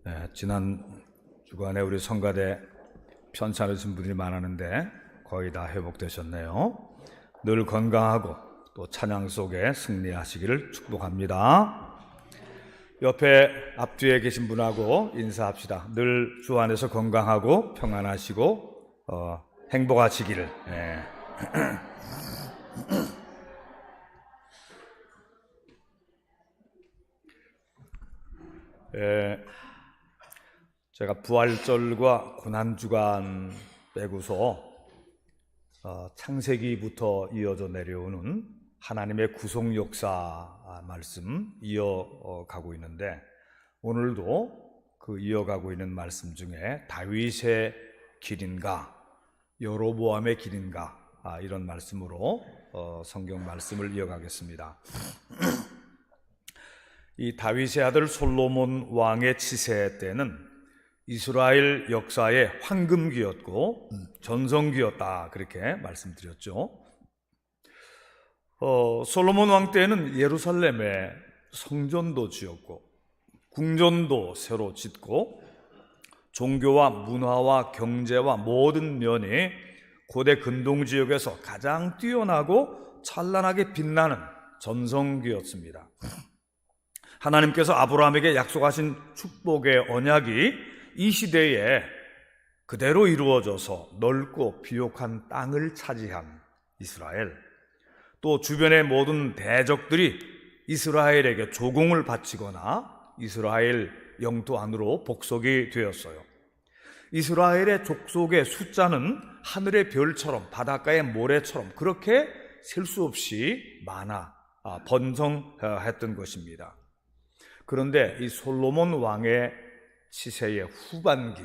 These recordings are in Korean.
네, 지난 주간에 우리 성가대 편찮으신 분들이 많았는데 거의 다 회복되셨네요. 늘 건강하고 또 찬양 속에 승리하시기를 축복합니다. 옆에 앞뒤에 계신 분하고 인사합시다. 늘 주 안에서 건강하고 평안하시고 행복하시기를. 네. 제가 부활절과 고난주간 빼고서 창세기부터 이어져 내려오는 하나님의 구속 역사 말씀 이어가고 있는데, 오늘도 그 이어가고 있는 말씀 중에 다윗의 길인가 여로보암의 길인가 이런 말씀으로 성경 말씀을 이어가겠습니다. 이 다윗의 아들 솔로몬 왕의 치세 때는 이스라엘 역사의 황금기였고 전성기였다, 그렇게 말씀드렸죠. 솔로몬 왕 때는 예루살렘에 성전도 지었고 궁전도 새로 짓고 종교와 문화와 경제와 모든 면이 고대 근동지역에서 가장 뛰어나고 찬란하게 빛나는 전성기였습니다. 하나님께서 아브라함에게 약속하신 축복의 언약이 이 시대에 그대로 이루어져서 넓고 비옥한 땅을 차지한 이스라엘, 또 주변의 모든 대적들이 이스라엘에게 조공을 바치거나 이스라엘 영토 안으로 복속이 되었어요. 이스라엘의 족속의 숫자는 하늘의 별처럼 바닷가의 모래처럼 그렇게 셀 수 없이 많아 번성했던 것입니다. 그런데 이 솔로몬 왕의 치세의 후반기,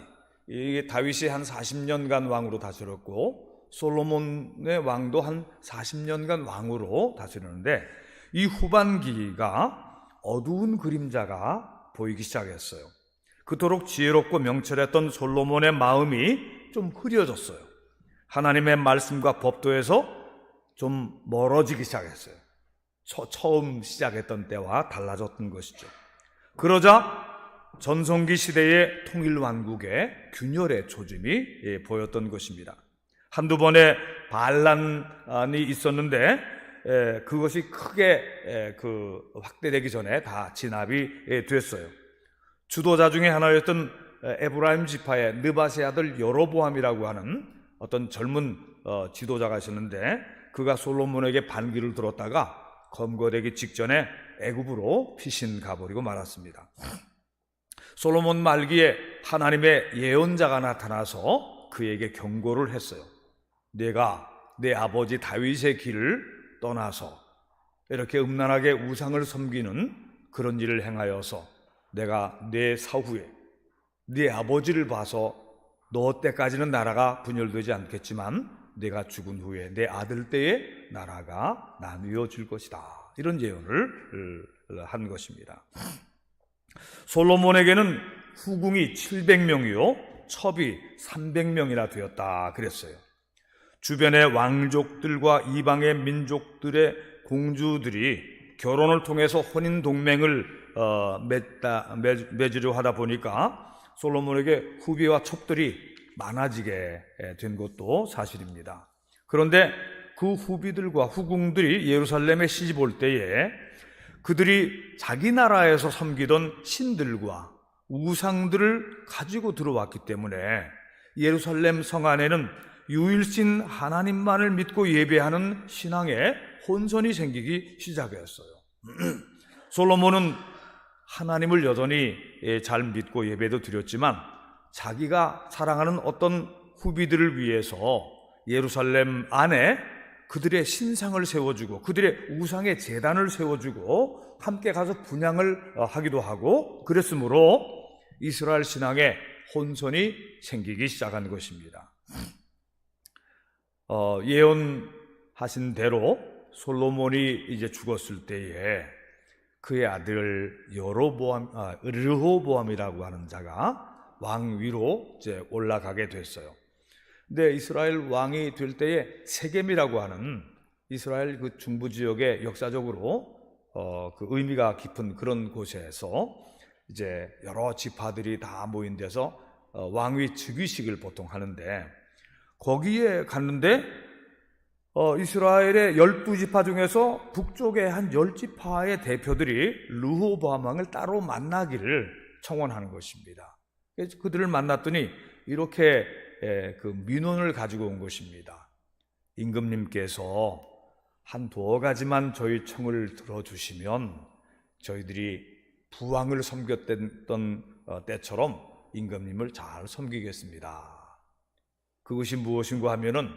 이 다윗이 한 40년간 왕으로 다스렸고 솔로몬의 왕도 한 40년간 왕으로 다스렸는데, 이 후반기가 어두운 그림자가 보이기 시작했어요. 그토록 지혜롭고 명철했던 솔로몬의 마음이 좀 흐려졌어요. 하나님의 말씀과 법도에서 좀 멀어지기 시작했어요. 처음 시작했던 때와 달라졌던 것이죠. 그러자 전성기 시대의 통일왕국의 균열의 초짐이 보였던 것입니다. 한두 번의 반란이 있었는데 그것이 크게 확대되기 전에 다 진압이 됐어요. 주도자 중에 하나였던 에브라임 지파의 느밧의 아들 여로보암이라고 하는 어떤 젊은 지도자가 있었는데, 그가 솔로몬에게 반기를 들었다가 검거되기 직전에 애굽으로 피신 가버리고 말았습니다. 솔로몬 말기에 하나님의 예언자가 나타나서 그에게 경고를 했어요. 내가 내 아버지 다윗의 길을 떠나서 이렇게 음란하게 우상을 섬기는 그런 일을 행하여서 내가 내 사후에 네 아버지를 봐서 너 때까지는 나라가 분열되지 않겠지만 내가 죽은 후에 내 아들 때에 나라가 나뉘어질 것이다, 이런 예언을 한 것입니다. 솔로몬에게는 후궁이 700명이요 첩이 300명이나 되었다 그랬어요. 주변의 왕족들과 이방의 민족들의 공주들이 결혼을 통해서 혼인 동맹을 맺으려 하다 보니까 솔로몬에게 후비와 첩들이 많아지게 된 것도 사실입니다. 그런데 그 후비들과 후궁들이 예루살렘에 시집 올 때에 그들이 자기 나라에서 섬기던 신들과 우상들을 가지고 들어왔기 때문에 예루살렘 성 안에는 유일신 하나님만을 믿고 예배하는 신앙에 혼선이 생기기 시작했어요. 솔로몬은 하나님을 여전히 잘 믿고 예배도 드렸지만 자기가 사랑하는 어떤 후비들을 위해서 예루살렘 안에 그들의 신상을 세워주고 그들의 우상의 제단을 세워주고 함께 가서 분향을 하기도 하고 그랬으므로 이스라엘 신앙에 혼선이 생기기 시작한 것입니다. 예언하신 대로 솔로몬이 이제 죽었을 때에 그의 아들 르호보암이라고 하는 자가 왕 위로 이제 올라가게 됐어요. 근데 이스라엘 왕이 될 때에 세겜이라고 하는 이스라엘 그 중부 지역의 역사적으로 그 의미가 깊은 그런 곳에서 이제 여러 지파들이 다 모인 데서 왕위 즉위식을 보통 하는데, 거기에 갔는데 이스라엘의 12지파 중에서 북쪽의 한 10지파의 대표들이 르호보암 왕을 따로 만나기를 청원하는 것입니다. 그래서 그들을 만났더니 이렇게 그 민원을 가지고 온 것입니다. 임금님께서 한 두어 가지만 저희 청을 들어주시면 저희들이 부왕을 섬겼던 때처럼 임금님을 잘 섬기겠습니다. 그것이 무엇인가 하면은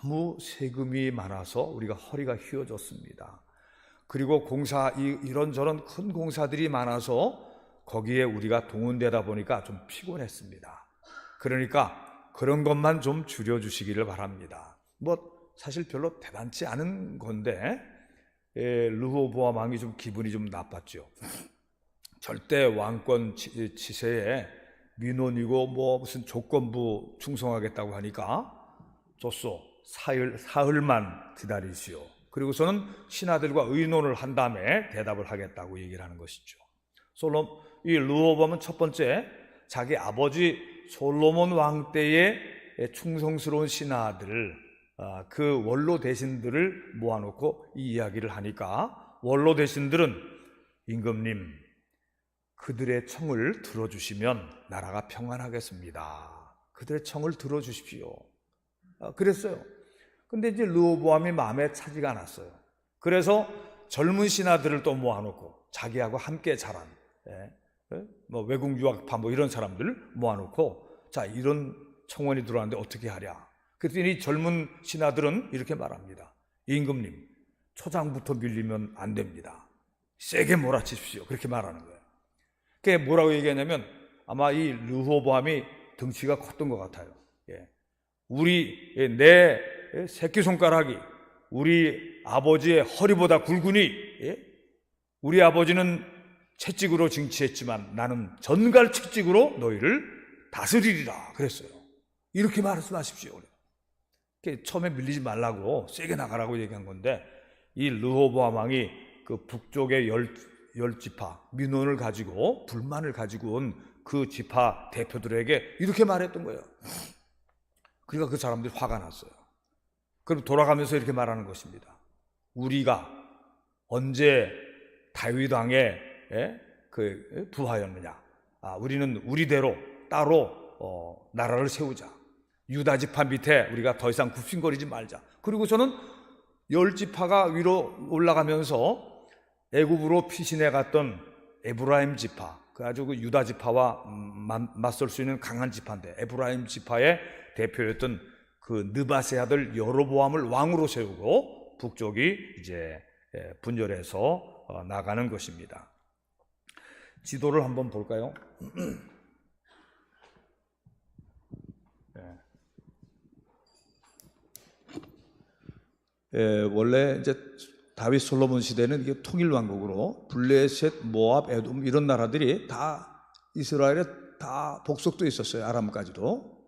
너무 세금이 많아서 우리가 허리가 휘어졌습니다. 그리고 이런저런 큰 공사들이 많아서 거기에 우리가 동원되다 보니까 좀 피곤했습니다. 그러니까 그런 것만 좀 줄여주시기를 바랍니다. 사실 별로 대단치 않은 건데 르호보암 왕이 좀 기분이 좀 나빴죠. 절대 왕권 치세에 민원이고 무슨 조건부 충성하겠다고 하니까 좋소, 사흘만 기다리시오. 그리고서는 신하들과 의논을 한 다음에 대답을 하겠다고 얘기를 하는 것이죠. 이 르호보암은 첫 번째 자기 아버지 솔로몬 왕 때의 충성스러운 신하들, 그 원로 대신들을 모아놓고 이 이야기를 하니까 원로 대신들은 임금님, 그들의 청을 들어주시면 나라가 평안하겠습니다. 그들의 청을 들어주십시오. 그랬어요. 근데 이제 르호보암이 마음에 차지가 않았어요. 그래서 젊은 신하들을 또 모아놓고 자기하고 함께 자란 외국 유학파 이런 사람들을 모아놓고 자, 이런 청원이 들어왔는데 어떻게 하랴. 그랬더니 젊은 신하들은 이렇게 말합니다. 임금님, 초장부터 밀리면 안 됩니다. 세게 몰아치십시오. 그렇게 말하는 거예요. 그게 뭐라고 얘기하냐면 아마 이 르호보암이 덩치가 컸던 것 같아요. 내 새끼손가락이 우리 아버지의 허리보다 굵으니 우리 아버지는 채찍으로 징치했지만 나는 전갈 채찍으로 너희를 다스리리라 그랬어요. 이렇게 말씀하십시오. 처음에 밀리지 말라고 세게 나가라고 얘기한 건데 이 르호보암 왕이 그 북쪽의 열 지파 민원을 가지고 불만을 가지고 온 그 지파 대표들에게 이렇게 말했던 거예요. 그러니까 그 사람들이 화가 났어요. 그럼 돌아가면서 이렇게 말하는 것입니다. 우리가 언제 다윗 왕의 그 부하였느냐? 우리는 우리대로 따로 나라를 세우자. 유다 지파 밑에 우리가 더 이상 굽신거리지 말자. 그리고서는 10지파가 위로 올라가면서 애굽으로 피신해 갔던 에브라임 지파, 아주 그 유다 지파와 맞설 수 있는 강한 지파인데 에브라임 지파의 대표였던 그 느바세 아들 여로보암을 왕으로 세우고 북쪽이 이제 분열해서 나가는 것입니다. 지도를 한번 볼까요? 원래 이제 다윗 솔로몬 시대는 이게 통일 왕국으로 블레셋, 모압, 에돔 이런 나라들이 다 이스라엘에 다 복속도 있었어요. 아람까지도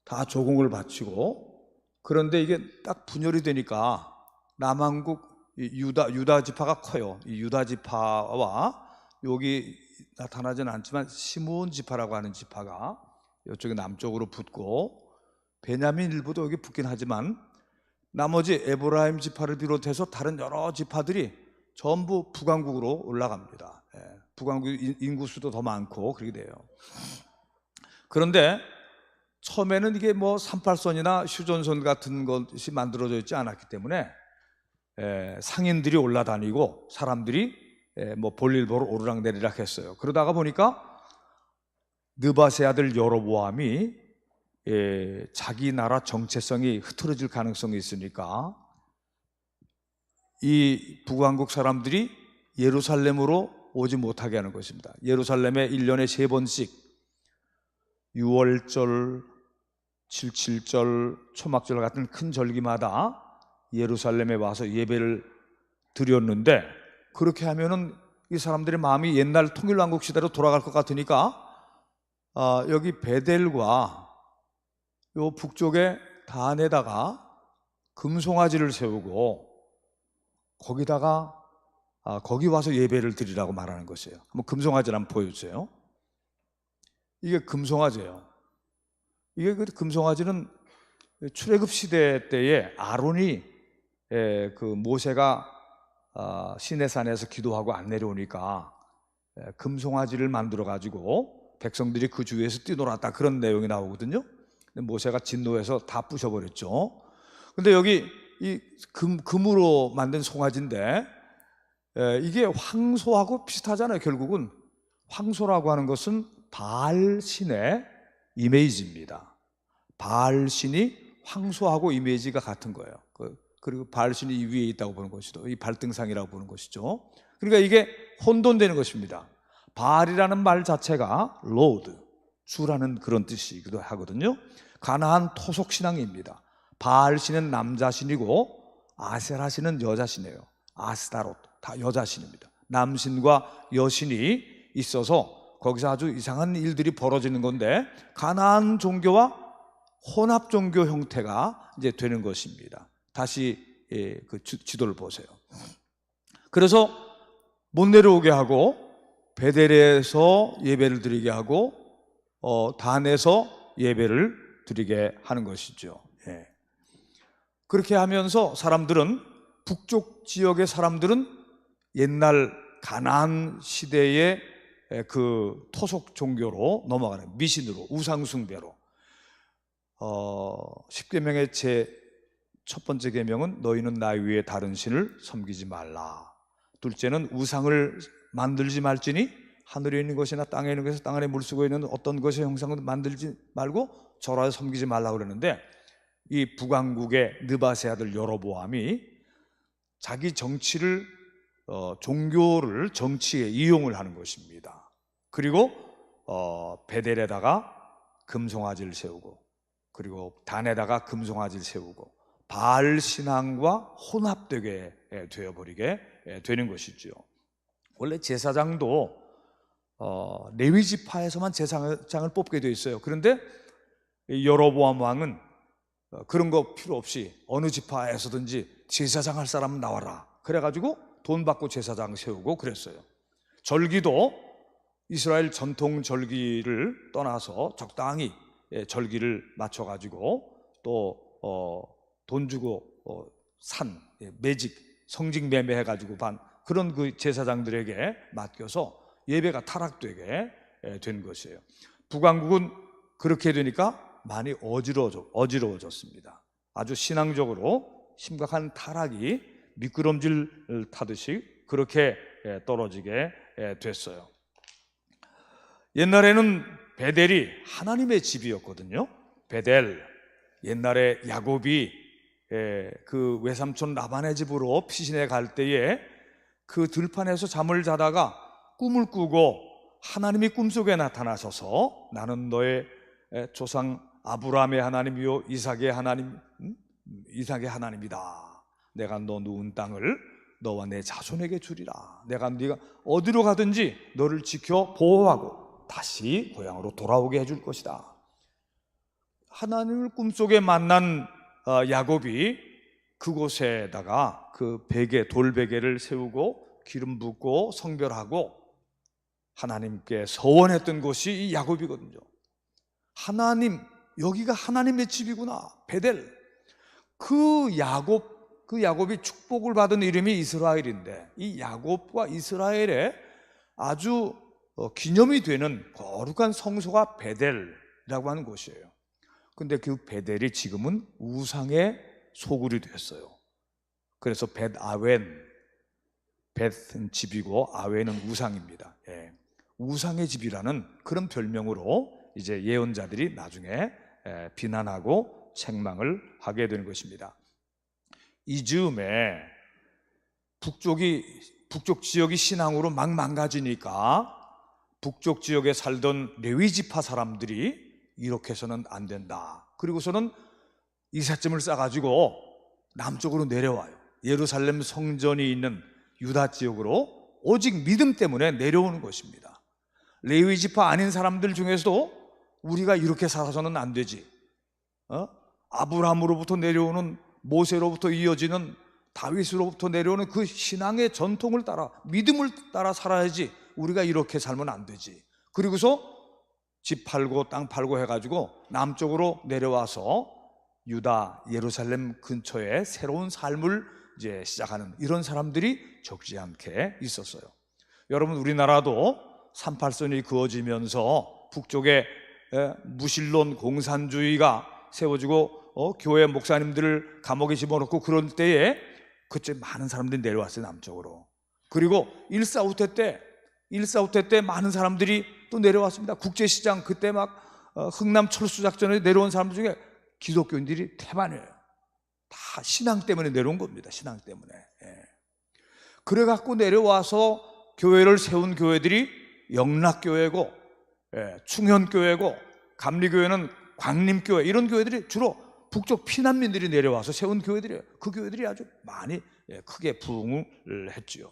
다 조공을 바치고. 그런데 이게 딱 분열이 되니까 남한국 유다 지파가 커요. 이 유다 지파와 여기 나타나지는 않지만 시므온 지파라고 하는 지파가 이쪽에 남쪽으로 붙고 베냐민 일부도 여기 붙긴 하지만 나머지 에브라임 지파를 비롯해서 다른 여러 지파들이 전부 북왕국으로 올라갑니다. 북왕국 인구수도 더 많고 그렇게 돼요. 그런데 처음에는 이게 38선이나 휴전선 같은 것이 만들어져 있지 않았기 때문에 상인들이 올라다니고 사람들이 볼일 보러 오르락내리락 했어요. 그러다가 보니까 느바세 아들 여로보암이 자기 나라 정체성이 흐트러질 가능성이 있으니까 이 북왕국 사람들이 예루살렘으로 오지 못하게 하는 것입니다. 예루살렘에 1년에 3번씩 6월절, 77절, 초막절 같은 큰 절기마다 예루살렘에 와서 예배를 드렸는데 그렇게 하면은 이 사람들의 마음이 옛날 통일왕국 시대로 돌아갈 것 같으니까 여기 베델과 요 북쪽에 단에다가 금송아지를 세우고 거기다가 거기 와서 예배를 드리라고 말하는 것이에요. 한번 금송아지를 한번 보여주세요. 이게 금송아지예요. 이게 그 금송아지는 출애굽 시대 때에 아론이 그 모세가 시내산에서 기도하고 안 내려오니까 금송아지를 만들어 가지고 백성들이 그 주위에서 뛰놀았다, 그런 내용이 나오거든요. 근데 모세가 진노해서 다 부셔버렸죠. 근데 여기 이 금으로 만든 송아지인데 이게 황소하고 비슷하잖아요. 결국은 황소라고 하는 것은 바알 신의 이미지입니다. 바알 신이 황소하고 이미지가 같은 거예요. 그리고 바알 신이 이 위에 있다고 보는 것이죠. 이 발등상이라고 보는 것이죠. 그러니까 이게 혼돈되는 것입니다. 바알이라는 말 자체가 로드, 주라는 그런 뜻이기도 하거든요. 가나안 토속 신앙입니다. 바알 신은 남자 신이고 아세라 신은 여자 신이에요. 아스타롯, 다 여자 신입니다. 남신과 여신이 있어서 거기서 아주 이상한 일들이 벌어지는 건데, 가나안 종교와 혼합 종교 형태가 이제 되는 것입니다. 다시 그 지도를 보세요. 그래서 못 내려오게 하고 베델에서 예배를 드리게 하고 단에서 예배를 드리게 하는 것이죠. 그렇게 하면서 사람들은, 북쪽 지역의 사람들은 옛날 가나안 시대의 그 토속 종교로 넘어가는, 미신으로, 우상숭배로. 10계명의 제 첫 번째 계명은 너희는 나 위에 다른 신을 섬기지 말라. 둘째는 우상을 만들지 말지니 하늘에 있는 것이나 땅에 있는 것이, 땅 안에 물쓰고 있는 어떤 것의 형상을 만들지 말고 절하여 섬기지 말라 그러는데, 이 북왕국의 느바세 아들 여로보암이 자기 정치를 종교를 정치에 이용을 하는 것입니다. 그리고 베델에다가 금송아지를 세우고, 그리고 단에다가 금송아지를 세우고 바알 신앙과 혼합되게 되어버리게 되는 것이죠. 원래 제사장도 레위 지파에서만 제사장을 뽑게 되어 있어요. 그런데 여로보암 왕은 그런 거 필요 없이 어느 지파에서든지 제사장 할 사람은 나와라, 그래가지고 돈 받고 제사장 세우고 그랬어요. 절기도 이스라엘 전통 절기를 떠나서 적당히 절기를 맞춰가지고 또 돈 주고 산 매직 성직 매매해가지고 그런 그 제사장들에게 맡겨서 예배가 타락되게 된 것이에요. 북왕국은 그렇게 되니까 많이 어지러워졌습니다. 아주 신앙적으로 심각한 타락이 미끄럼질 타듯이 그렇게 떨어지게 됐어요. 옛날에는 베델이 하나님의 집이었거든요. 베델, 옛날에 야곱이 그 외삼촌 라반의 집으로 피신해 갈 때에 그 들판에서 잠을 자다가 꿈을 꾸고 하나님이 꿈속에 나타나셔서 나는 너의 조상 아브라함의 하나님이요 이삭의 하나님이다. 내가 너 누운 땅을 너와 내 자손에게 주리라. 네가 어디로 가든지 너를 지켜 보호하고 다시 고향으로 돌아오게 해줄 것이다. 하나님을 꿈속에 만난 야곱이 그곳에다가 그 돌베개를 세우고 기름 붓고 성별하고 하나님께 서원했던 곳이 이 야곱이거든요. 하나님, 여기가 하나님의 집이구나, 베델. 그 야곱이 축복을 받은 이름이 이스라엘인데, 이 야곱과 이스라엘의 아주 기념이 되는 거룩한 성소가 베델이라고 하는 곳이에요. 근데 그 베델이 지금은 우상의 소굴이 됐어요. 그래서 벳은 집이고 아웬은 우상입니다. 우상의 집이라는 그런 별명으로 이제 예언자들이 나중에 비난하고 책망을 하게 되는 것입니다. 이 즈음에 북쪽 지역이 신앙으로 막 망가지니까 북쪽 지역에 살던 레위 지파 사람들이 이렇게 해서는 안 된다. 그리고서는 이삿짐을 싸가지고 남쪽으로 내려와요. 예루살렘 성전이 있는 유다 지역으로 오직 믿음 때문에 내려오는 것입니다. 레위 지파 아닌 사람들 중에서도 우리가 이렇게 살아서는 안 되지, 아브라함으로부터 내려오는 모세로부터 이어지는 다윗으로부터 내려오는 그 신앙의 전통을 따라, 믿음을 따라 살아야지 우리가 이렇게 살면 안 되지. 그리고서 집 팔고 땅 팔고 해가지고 남쪽으로 내려와서 유다 예루살렘 근처에 새로운 삶을 이제 시작하는 이런 사람들이 적지 않게 있었어요. 여러분, 우리나라도 38선이 그어지면서 북쪽에 무신론 공산주의가 세워지고 교회 목사님들을 감옥에 집어넣고 그럴 때에 그때 많은 사람들이 내려왔어요, 남쪽으로. 그리고 1.4 때 많은 사람들이 또 내려왔습니다. 국제시장 그때 막 흥남 철수작전에 내려온 사람들 중에 기독교인들이 태반이에요. 다 신앙 때문에 내려온 겁니다. 신앙 때문에. 그래갖고 내려와서 교회를 세운 교회들이 영락교회고, 충현교회고, 감리교회는 광림교회, 이런 교회들이 주로 북쪽 피난민들이 내려와서 세운 교회들이에요. 그 교회들이 아주 많이 크게 부흥을 했지요.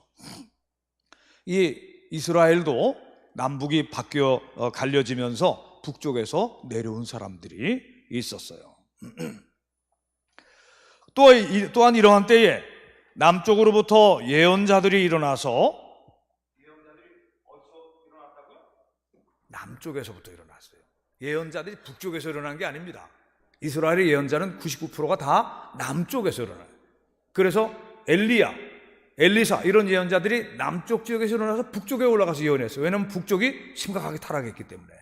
이 이스라엘도 남북이 바뀌어 갈려지면서 북쪽에서 내려온 사람들이 있었어요. 또한 이러한 때에 남쪽으로부터 예언자들이 일어나서, 예언자들이 어디서 일어났다고요? 남쪽에서부터 일어났어요. 예언자들이 북쪽에서 일어난 게 아닙니다. 이스라엘의 예언자는 99%가 다 남쪽에서 일어나요. 그래서 엘리야, 엘리사 이런 예언자들이 남쪽 지역에서 일어나서 북쪽에 올라가서 예언했어요. 왜냐하면 북쪽이 심각하게 타락했기 때문에.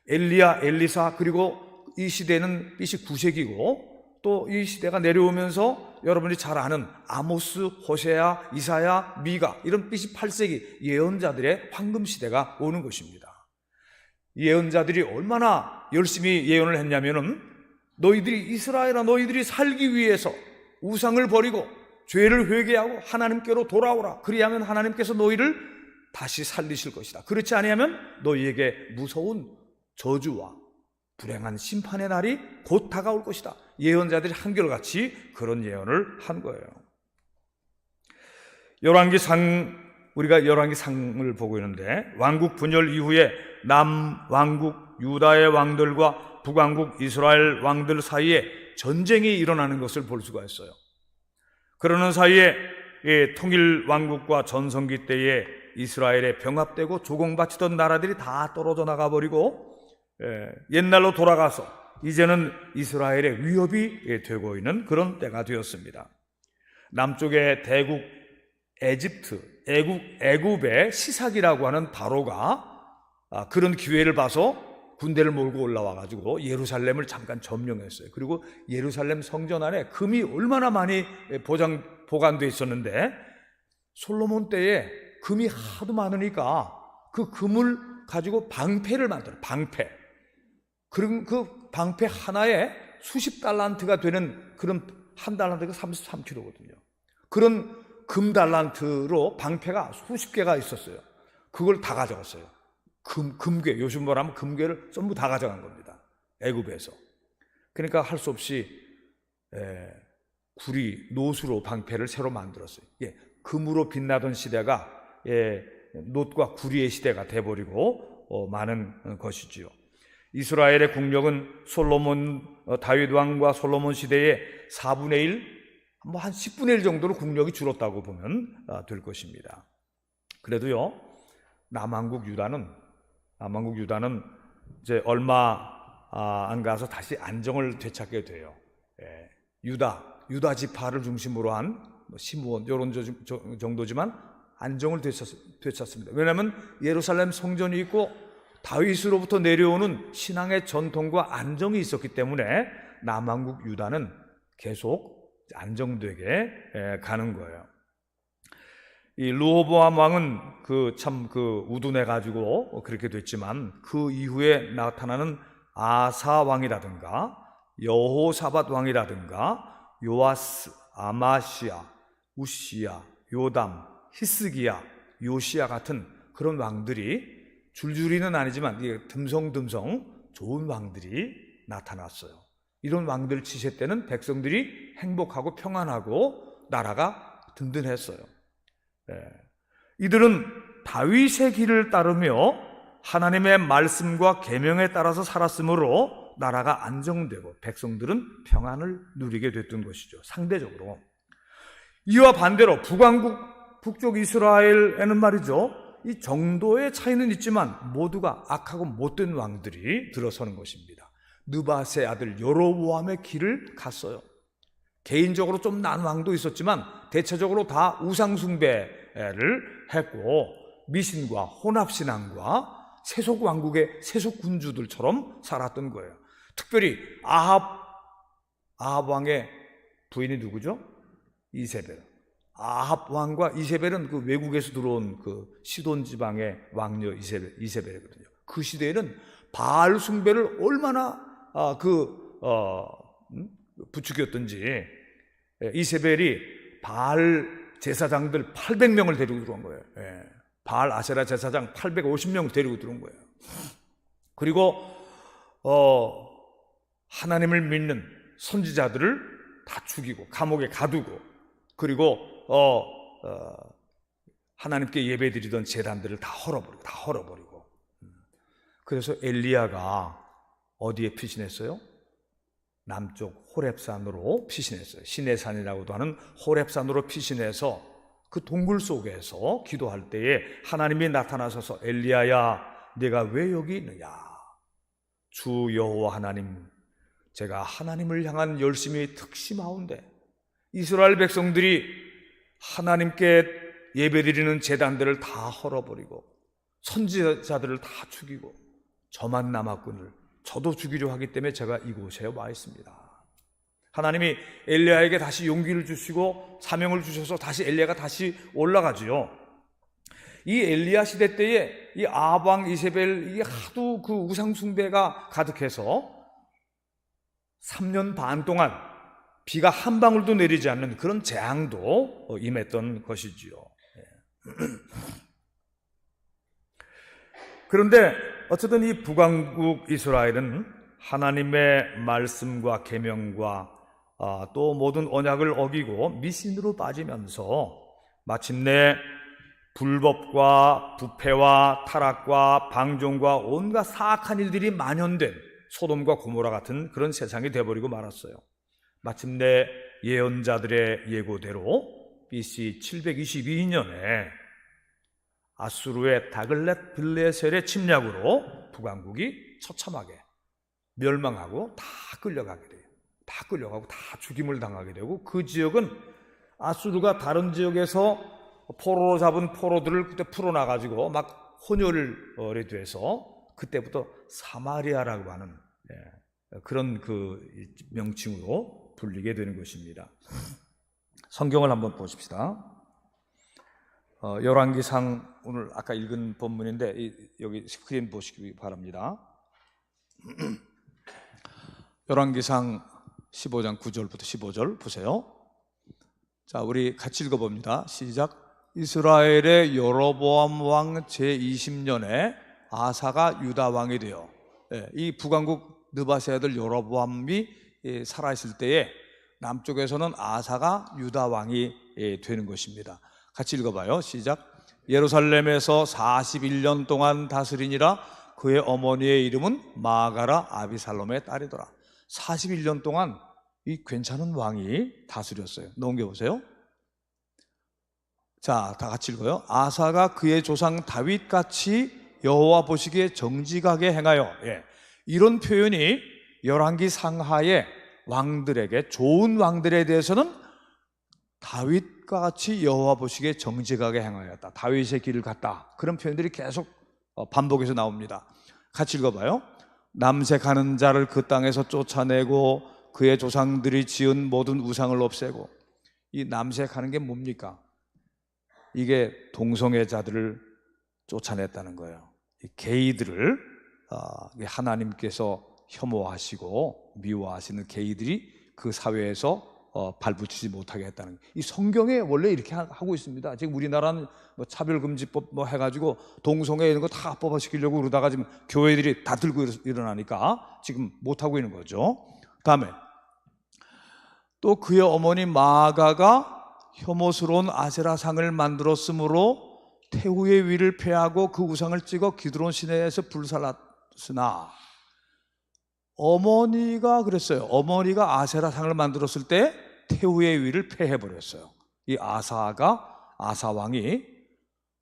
엘리야, 엘리사, 그리고 이 시대는 BC 9세기고 또 이 시대가 내려오면서 여러분이 잘 아는 아모스, 호세아, 이사야, 미가 이런 BC 8세기 예언자들의 황금 시대가 오는 것입니다. 예언자들이 얼마나 열심히 예언을 했냐면은, 너희들이, 이스라엘아, 너희들이 살기 위해서 우상을 버리고 죄를 회개하고 하나님께로 돌아오라. 그리하면 하나님께서 너희를 다시 살리실 것이다. 그렇지 아니하면 너희에게 무서운 저주와 불행한 심판의 날이 곧 다가올 것이다. 예언자들이 한결같이 그런 예언을 한 거예요. 우리가 열왕기상을 보고 있는데, 왕국 분열 이후에 남왕국 유다의 왕들과 북왕국 이스라엘 왕들 사이에 전쟁이 일어나는 것을 볼 수가 있어요. 그러는 사이에 통일 왕국과 전성기 때에 이스라엘에 병합되고 조공바치던 나라들이 다 떨어져 나가버리고 옛날로 돌아가서 이제는 이스라엘의 위협이 되고 있는 그런 때가 되었습니다. 남쪽의 대국 애굽의 시삭이라고 하는 바로가 그런 기회를 봐서 군대를 몰고 올라와가지고 예루살렘을 잠깐 점령했어요. 그리고 예루살렘 성전 안에 금이 얼마나 많이 보관되어 있었는데, 솔로몬 때에 금이 하도 많으니까 그 금을 가지고 방패를 만들어요. 방패. 그럼 그 방패 하나에 수십 달란트가 되는, 그런 한 달란트가 33kg거든요. 그런 금 달란트로 방패가 수십 개가 있었어요. 그걸 다 가져갔어요. 금괴, 요즘 말하면 금괴를 전부 다 가져간 겁니다. 애굽에서. 그러니까 할 수 없이 구리, 노수로 방패를 새로 만들었어요. 금으로 빛나던 시대가 놋과 구리의 시대가 돼버리고 많은 것이지요. 이스라엘의 국력은 다윗 왕과 솔로몬 시대의 4분의 1, 한 10분의 1 정도로 국력이 줄었다고 보면 될 것입니다. 그래도요, 남왕국 유다는 이제 얼마 안 가서 다시 안정을 되찾게 돼요. 유다 지파를 중심으로 한 시므온 이런 정도지만 안정을 되찾습니다. 왜냐하면 예루살렘 성전이 있고 다윗으로부터 내려오는 신앙의 전통과 안정이 있었기 때문에 남왕국 유다는 계속 안정되게 가는 거예요. 이 르호보암 왕은 참 우둔해 가지고 그렇게 됐지만, 그 이후에 나타나는 아사 왕이라든가 여호사밧 왕이라든가 요아스, 아마시아, 우시야, 요담, 히스기야, 요시야 같은 그런 왕들이, 줄줄이는 아니지만 듬성듬성 좋은 왕들이 나타났어요. 이런 왕들 치세 때는 백성들이 행복하고 평안하고 나라가 든든했어요. 이들은 다윗의 길을 따르며 하나님의 말씀과 계명에 따라서 살았으므로 나라가 안정되고 백성들은 평안을 누리게 됐던 것이죠. 상대적으로. 이와 반대로 북왕국 북쪽 이스라엘에는 말이죠, 이 정도의 차이는 있지만 모두가 악하고 못된 왕들이 들어서는 것입니다. 느밧의 아들 여로보암의 길을 갔어요. 개인적으로 좀 난 왕도 있었지만 대체적으로 다 우상숭배를 했고 미신과 혼합신앙과 세속 왕국의 세속 군주들처럼 살았던 거예요. 특별히 아합 왕의 부인이 누구죠? 이세벨. 아합 왕과 이세벨은 그 외국에서 들어온 그 시돈 지방의 왕녀 이세벨이거든요. 그 시대에는 바알 숭배를 얼마나 부추겼던지 이세벨이 바알 제사장들 800명을 데리고 들어온 거예요. 바알 아세라 제사장 850명 데리고 들어온 거예요. 그리고 하나님을 믿는 선지자들을 다 죽이고 감옥에 가두고, 그리고 하나님께 예배드리던 제단들을 다 헐어버리고. 그래서 엘리야가 어디에 피신했어요? 남쪽 호렙산으로 피신했어요. 시내산이라고도 하는 호렙산으로 피신해서 그 동굴 속에서 기도할 때에 하나님이 나타나셔서 엘리야야, 네가 왜 여기 있느냐? 주 여호와 하나님, 제가 하나님을 향한 열심이 특심하온데 이스라엘 백성들이 하나님께 예배드리는 제단들을 다 헐어버리고 선지자들을 다 죽이고 저만 남았거늘 저도 죽이려 하기 때문에 제가 이곳에 와 있습니다. 하나님이 엘리야에게 다시 용기를 주시고 사명을 주셔서 다시 엘리야가 다시 올라가지요. 이 엘리야 시대 때에 이 아합 왕 이세벨, 이 하도 그 우상 숭배가 가득해서 3년 반 동안 비가 한 방울도 내리지 않는 그런 재앙도 임했던 것이지요. 그런데 어쨌든 이 북왕국 이스라엘은 하나님의 말씀과 계명과 또 모든 언약을 어기고 미신으로 빠지면서 마침내 불법과 부패와 타락과 방종과 온갖 사악한 일들이 만연된 소돔과 고모라 같은 그런 세상이 되어버리고 말았어요. 마침내 예언자들의 예고대로 BC 722년에 아수르의 다글렛 빌레셀의 침략으로 북왕국이 처참하게 멸망하고 다 끌려가게 돼요. 다 끌려가고 다 죽임을 당하게 되고, 그 지역은 아수르가 다른 지역에서 포로로 잡은 포로들을 그때 풀어놔가지고 막 혼혈이 돼서 그때부터 사마리아라고 하는 그런 그 명칭으로 불리게 되는 것입니다. 성경을 한번 보십시다. 열왕기상, 오늘 아까 읽은 본문인데 여기 스크린 보시기 바랍니다. 열왕기상 15장 9절부터 15절 보세요. 자, 우리 같이 읽어봅니다. 시작. 이스라엘의 여로보암 왕 제20년에 아사가 유다 왕이 되어, 이 북왕국 느밧의 아들 여로보암이 살아있을 때에 남쪽에서는 아사가 유다 왕이 되는 것입니다. 같이 읽어봐요. 시작. 예루살렘에서 41년 동안 다스리니라. 그의 어머니의 이름은 마가라 아비살롬의 딸이더라. 41년 동안 이 괜찮은 왕이 다스렸어요. 넘겨보세요. 자, 다 같이 읽어요. 아사가 그의 조상 다윗같이 여호와 보시기에 정직하게 행하여. 이런 표현이 열왕기 상하의 왕들에게, 좋은 왕들에 대해서는 다윗과 같이 여호와 보시기에 정직하게 행하였다, 다윗의 길을 갔다, 그런 표현들이 계속 반복해서 나옵니다. 같이 읽어봐요. 남색하는 자를 그 땅에서 쫓아내고 그의 조상들이 지은 모든 우상을 없애고. 이 남색하는 게 뭡니까? 이게 동성애자들을 쫓아냈다는 거예요. 이 게이들을 하나님께서 혐오하시고 미워하시는 게이들이 그 사회에서 발붙이지 못하게 했다는 거예요. 이 성경에 원래 이렇게 하고 있습니다. 지금 우리나라는 뭐 차별금지법 뭐 해가지고 동성애 이런 거 다 법화시키려고 그러다가 지금 교회들이 다 들고 일어나니까 지금 못하고 있는 거죠. 다음에 또 그의 어머니 마가가 혐오스러운 아세라상을 만들었으므로 태후의 위를 패하고 그 우상을 찍어 기드론 시내에서 불살랐으나, 어머니가 그랬어요. 어머니가 아세라상을 만들었을 때 태후의 위를 패해버렸어요. 이 아사 왕이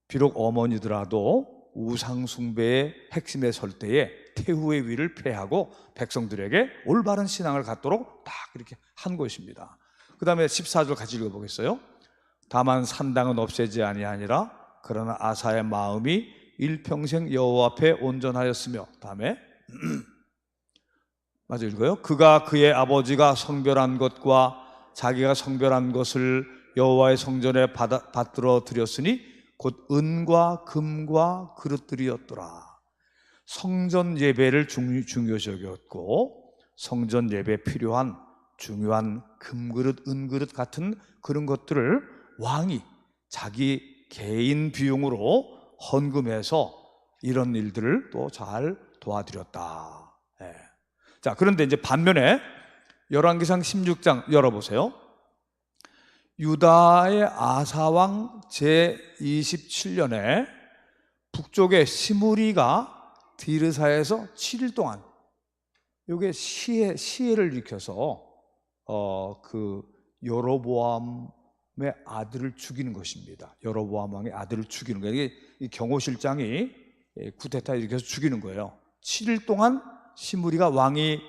비록 어머니더라도 우상 숭배의 핵심에 설 때에 태후의 위를 폐하고 백성들에게 올바른 신앙을 갖도록 딱 이렇게 한 것입니다. 그 다음에 14절 같이 읽어보겠어요? 다만 산당은 없애지 아니하니라. 그러나 아사의 마음이 일평생 여호와 앞에 온전하였으며, 다음에 맞아 읽어요. 그가 그의 아버지가 성별한 것과 자기가 성별한 것을 여호와의 성전에 받들어 드렸으니 곧 은과 금과 그릇들이었더라. 성전 예배를 중요시 여겼고 성전 예배에 필요한 중요한 금그릇, 은그릇 같은 그런 것들을 왕이 자기 개인 비용으로 헌금해서 이런 일들을 또 잘 도와드렸다. 예. 자, 그런데 이제 반면에 열왕기상 16장 열어보세요. 유다의 아사왕 제27년에 북쪽의 시므리가 디르사에서 7일 동안 이게 시해를 일으켜서 그 여로보암의 아들을 죽이는 것입니다. 여로보암 왕의 아들을 죽이는 거예요. 이게 이 경호실장이 쿠데타 일으켜서 죽이는 거예요. 7일 동안 시므리가 왕이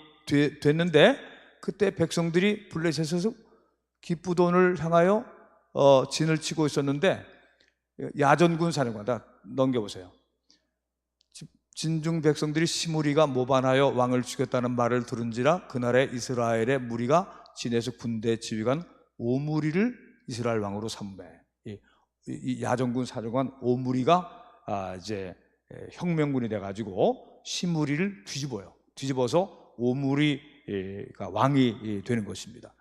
됐는데 그때 백성들이 블레셋에서 기쁘돈을 향하여 진을 치고 있었는데 야전군 사령관, 다 넘겨보세요. 진중 백성들이 시므리가 모반하여 왕을 죽였다는 말을 들은지라 그날에 이스라엘의 무리가 진에서 군대 지휘관 오므리를 이스라엘 왕으로 삼매. 이 야전군 사령관 오므리가 이제 혁명군이 돼가지고 시므리를 뒤집어서 오므리가 왕이 되는 것입니다.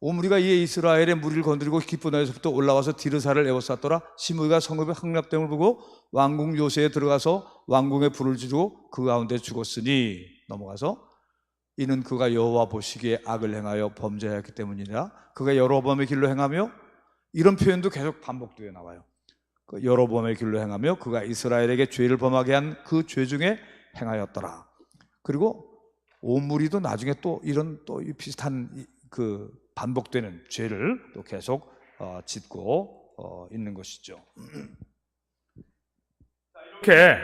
오므리가 이에 이스라엘의 무리를 건드리고 기브온에서부터 올라와서 디르사를 에워쌌더라. 시므리가 성읍의 황납됨을 보고 왕궁 요새에 들어가서 왕궁에 불을 지르고 그 가운데 죽었으니, 넘어가서 이는 그가 여호와 보시기에 악을 행하여 범죄하였기 때문이라. 그가 여로보암의 길로 행하며, 이런 표현도 계속 반복되어 나와요. 여로보암의 길로 행하며 그가 이스라엘에게 죄를 범하게 한 그 죄 중에 행하였더라. 그리고 오므리도 나중에 또 이런 또 비슷한 그 반복되는 죄를 또 계속 짓고 있는 것이죠. 이렇게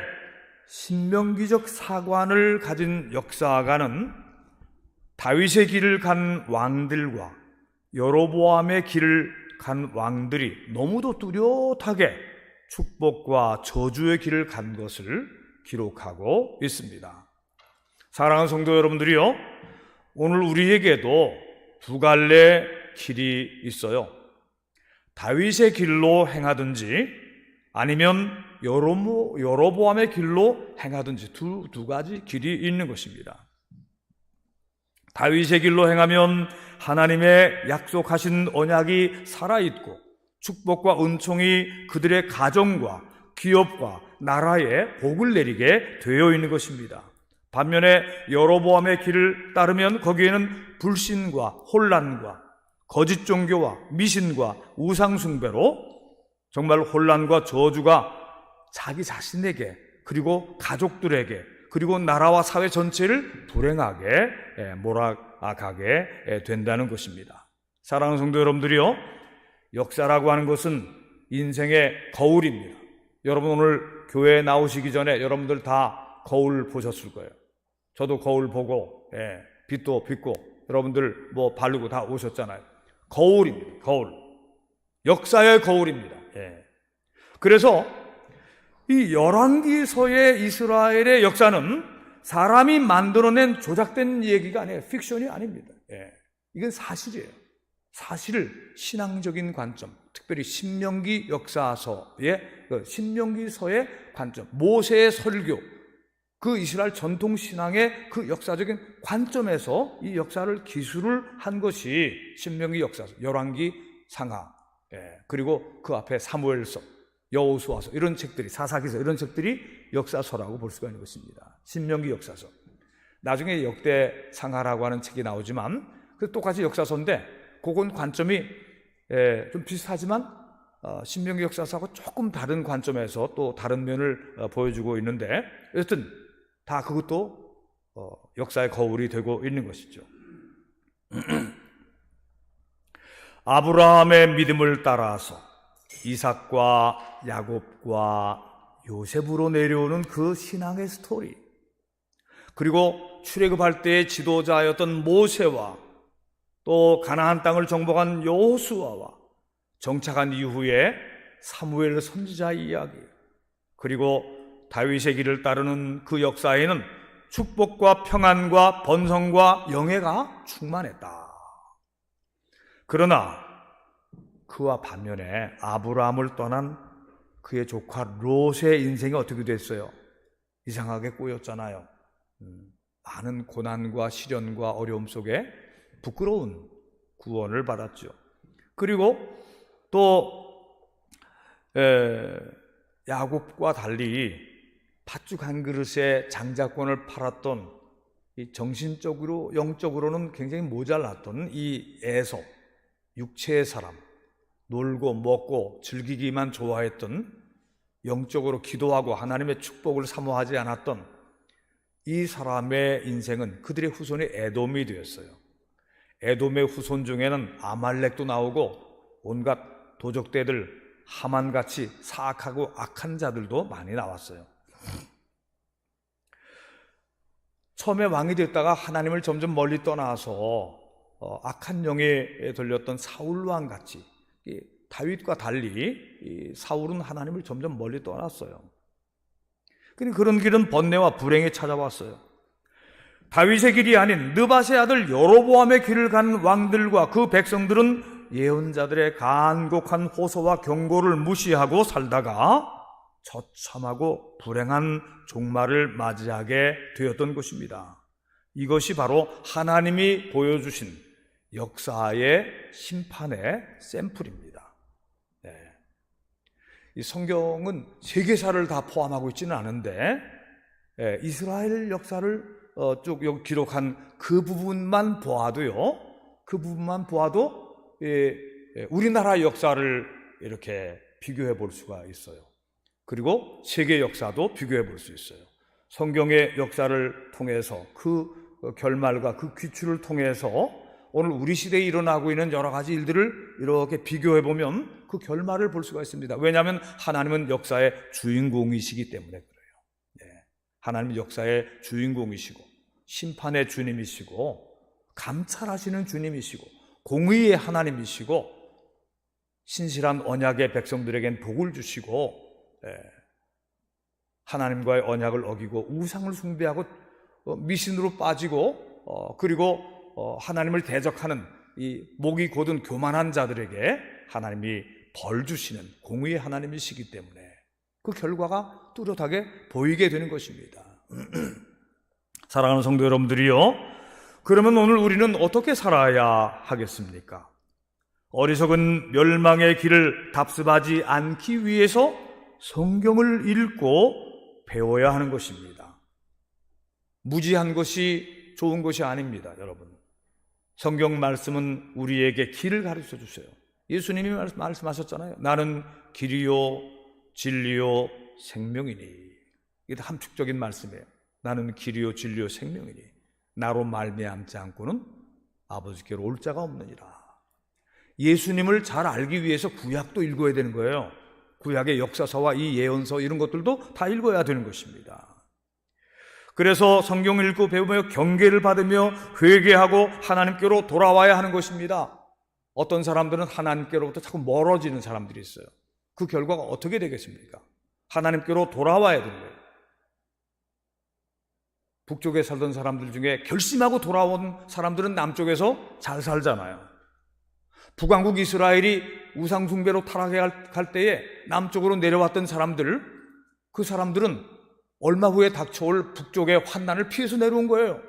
신명기적 사관을 가진 역사가는 다윗의 길을 간 왕들과 여로보암의 길을 간 왕들이 너무도 뚜렷하게 축복과 저주의 길을 간 것을 기록하고 있습니다. 사랑하는 성도 여러분들이요, 오늘 우리에게도 두 갈래 길이 있어요. 다윗의 길로 행하든지 아니면 여로보암의 길로 행하든지 두 가지 길이 있는 것입니다. 다윗의 길로 행하면 하나님의 약속하신 언약이 살아있고 축복과 은총이 그들의 가정과 기업과 나라에 복을 내리게 되어 있는 것입니다. 반면에 여로보암의 길을 따르면 거기에는 불신과 혼란과 거짓 종교와 미신과 우상 숭배로 정말 혼란과 저주가 자기 자신에게, 그리고 가족들에게, 그리고 나라와 사회 전체를 불행하게 몰아가게 된다는 것입니다. 사랑하는 성도 여러분들이요, 역사라고 하는 것은 인생의 거울입니다. 여러분 오늘 교회에 나오시기 전에 여러분들 다 거울 보셨을 거예요. 저도 거울 보고 빛도 비고 여러분들 뭐 바르고 다 오셨잖아요. 거울입니다. 거울. 역사의 거울입니다. 그래서 이 열왕기서의 이스라엘의 역사는 사람이 만들어낸 조작된 얘기가 아니에요. 픽션이 아닙니다. 이건 사실이에요. 사실을 신앙적인 관점, 특별히 신명기 역사서의 신명기서의 관점, 모세의 설교, 그 이스라엘 전통 신앙의 그 역사적인 관점에서 이 역사를 기술을 한 것이 신명기 역사서, 열왕기, 상하, 그리고 그 앞에 사무엘서, 여호수아서, 이런 책들이, 사사기서, 이런 책들이 역사서라고 볼 수가 있는 것입니다. 신명기 역사서. 나중에 역대상하라고 하는 책이 나오지만 그 똑같이 역사서인데 그건 관점이 좀 비슷하지만 신명기 역사서하고 조금 다른 관점에서 또 다른 면을 보여주고 있는데, 어쨌든 다 그것도 역사의 거울이 되고 있는 것이죠. 아브라함의 믿음을 따라서 이삭과 야곱과 요셉으로 내려오는 그 신앙의 스토리, 그리고 출애굽할 때의 지도자였던 모세와 또 가나안 땅을 정복한 여호수아와 정착한 이후에 사무엘 선지자 이야기, 그리고 다윗의 길을 따르는 그 역사에는 축복과 평안과 번성과 영예가 충만했다. 그러나 그와 반면에 아브라함을 떠난 그의 조카 롯의 인생이 어떻게 됐어요? 이상하게 꼬였잖아요. 많은 고난과 시련과 어려움 속에 부끄러운 구원을 받았죠. 그리고 또 야곱과 달리 팥죽 한 그릇에 장자권을 팔았던, 이 정신적으로 영적으로는 굉장히 모자랐던 이 에서, 육체의 사람, 놀고 먹고 즐기기만 좋아했던, 영적으로 기도하고 하나님의 축복을 사모하지 않았던 이 사람의 인생은 그들의 후손이 에돔이 되었어요. 에돔의 후손 중에는 아말렉도 나오고 온갖 도적대들, 하만같이 사악하고 악한 자들도 많이 나왔어요. 처음에 왕이 됐다가 하나님을 점점 멀리 떠나서 악한 영에 들렸던 사울왕 같이, 다윗과 달리 사울은 하나님을 점점 멀리 떠났어요. 그런 길은 번뇌와 불행이 찾아왔어요. 다윗의 길이 아닌 느밧의 아들 여로보암의 길을 간 왕들과 그 백성들은 예언자들의 간곡한 호소와 경고를 무시하고 살다가 처참하고 불행한 종말을 맞이하게 되었던 것입니다. 이것이 바로 하나님이 보여주신 역사의 심판의 샘플입니다. 이 성경은 세계사를 다 포함하고 있지는 않은데 이스라엘 역사를 쭉 여기 기록한 그 부분만 보아도요, 그 부분만 보아도 우리나라 역사를 이렇게 비교해 볼 수가 있어요. 그리고 세계 역사도 비교해 볼 수 있어요. 성경의 역사를 통해서 그 결말과 그 귀추를 통해서 오늘 우리 시대에 일어나고 있는 여러 가지 일들을 이렇게 비교해 보면 그 결말을 볼 수가 있습니다. 왜냐하면 하나님은 역사의 주인공이시기 때문에 그래요. 하나님은 역사의 주인공이시고 심판의 주님이시고 감찰하시는 주님이시고 공의의 하나님이시고 신실한 언약의 백성들에겐 복을 주시고 하나님과의 언약을 어기고 우상을 숭배하고 미신으로 빠지고 그리고 하나님을 대적하는 이 목이 곧은 교만한 자들에게 하나님이 벌 주시는 공의의 하나님이시기 때문에 그 결과가 뚜렷하게 보이게 되는 것입니다. 사랑하는 성도 여러분들이요, 그러면 오늘 우리는 어떻게 살아야 하겠습니까? 어리석은 멸망의 길을 답습하지 않기 위해서 성경을 읽고 배워야 하는 것입니다. 무지한 것이 좋은 것이 아닙니다, 여러분. 성경 말씀은 우리에게 길을 가르쳐 주세요. 예수님이 말씀하셨잖아요. 나는 길이요 진리요 생명이니. 이게 함축적인 말씀이에요. 나는 길이요 진리요 생명이니 나로 말미암지 않고는 아버지께로 올 자가 없느니라. 예수님을 잘 알기 위해서 구약도 읽어야 되는 거예요. 구약의 역사서와 이 예언서 이런 것들도 다 읽어야 되는 것입니다. 그래서 성경을 읽고 배우며 경계를 받으며 회개하고 하나님께로 돌아와야 하는 것입니다. 어떤 사람들은 하나님께로부터 자꾸 멀어지는 사람들이 있어요. 그 결과가 어떻게 되겠습니까? 하나님께로 돌아와야 되는 거예요. 북쪽에 살던 사람들 중에 결심하고 돌아온 사람들은 남쪽에서 잘 살잖아요. 북왕국 이스라엘이 우상숭배로 타락할 때에 남쪽으로 내려왔던 사람들, 그 사람들은 얼마 후에 닥쳐올 북쪽의 환난을 피해서 내려온 거예요.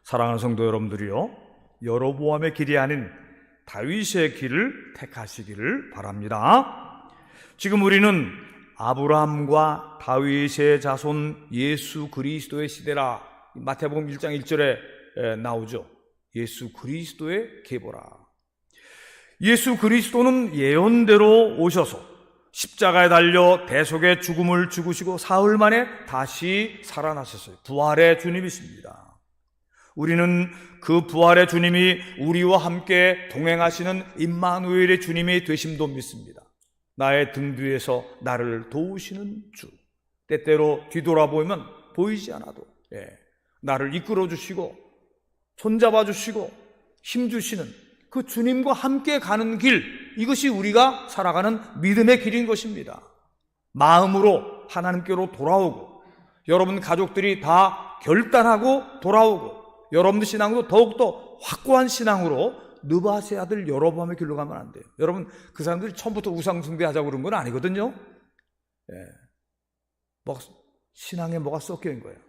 사랑하는 성도 여러분들이요, 여로보암의 길이 아닌 다윗의 길을 택하시기를 바랍니다. 지금 우리는 아브라함과 다윗의 자손 예수 그리스도의 시대라, 마태복음 1장 1절에 나오죠. 예수 그리스도의 계보라. 예수 그리스도는 예언대로 오셔서 십자가에 달려 대속의 죽음을 죽으시고 사흘 만에 다시 살아나셨어요. 부활의 주님이십니다. 우리는 그 부활의 주님이 우리와 함께 동행하시는 임마누엘의 주님이 되심도 믿습니다. 나의 등 뒤에서 나를 도우시는 주. 때때로 뒤돌아보면 보이지 않아도 나를 이끌어 주시고 손잡아 주시고 힘 주시는 그 주님과 함께 가는 길, 이것이 우리가 살아가는 믿음의 길인 것입니다. 마음으로 하나님께로 돌아오고, 여러분 가족들이 다 결단하고 돌아오고, 여러분들 신앙도 더욱더 확고한 신앙으로 느바세 아들 여로보암의 길로 가면 안 돼요. 여러분, 그 사람들이 처음부터 우상숭배하자고 그런 건 아니거든요. 신앙에 뭐가 섞여 있는 거예요.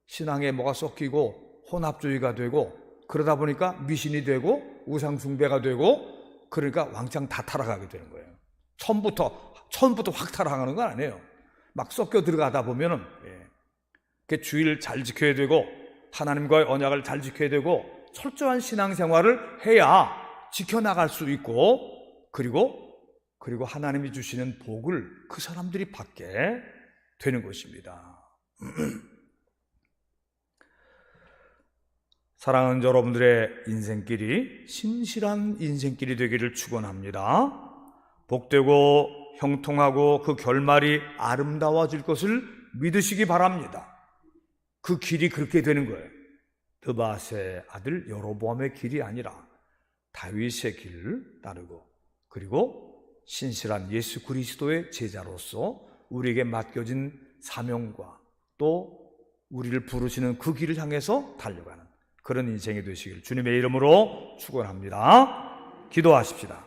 신앙에 뭐가 섞이고 혼합주의가 되고, 그러다 보니까 미신이 되고 우상숭배가 되고, 그러니까 왕창 다 타락하게 되는 거예요. 처음부터 확 타락하는 건 아니에요. 막 섞여 들어가다 보면은 그 주의를 잘 지켜야 되고, 하나님과의 언약을 잘 지켜야 되고, 철저한 신앙생활을 해야 지켜나갈 수 있고, 그리고 하나님이 주시는 복을 그 사람들이 받게 되는 것입니다. 사랑하는 여러분들의 인생길이 신실한 인생길이 되기를 축원합니다. 복되고 형통하고 그 결말이 아름다워질 것을 믿으시기 바랍니다. 그 길이 그렇게 되는 거예요. 느바세 아들 여로보암의 길이 아니라 다윗의 길을 따르고, 그리고 신실한 예수 그리스도의 제자로서 우리에게 맡겨진 사명과 또 우리를 부르시는 그 길을 향해서 달려가는 그런 인생이 되시길 주님의 이름으로 축원합니다. 기도하십시다.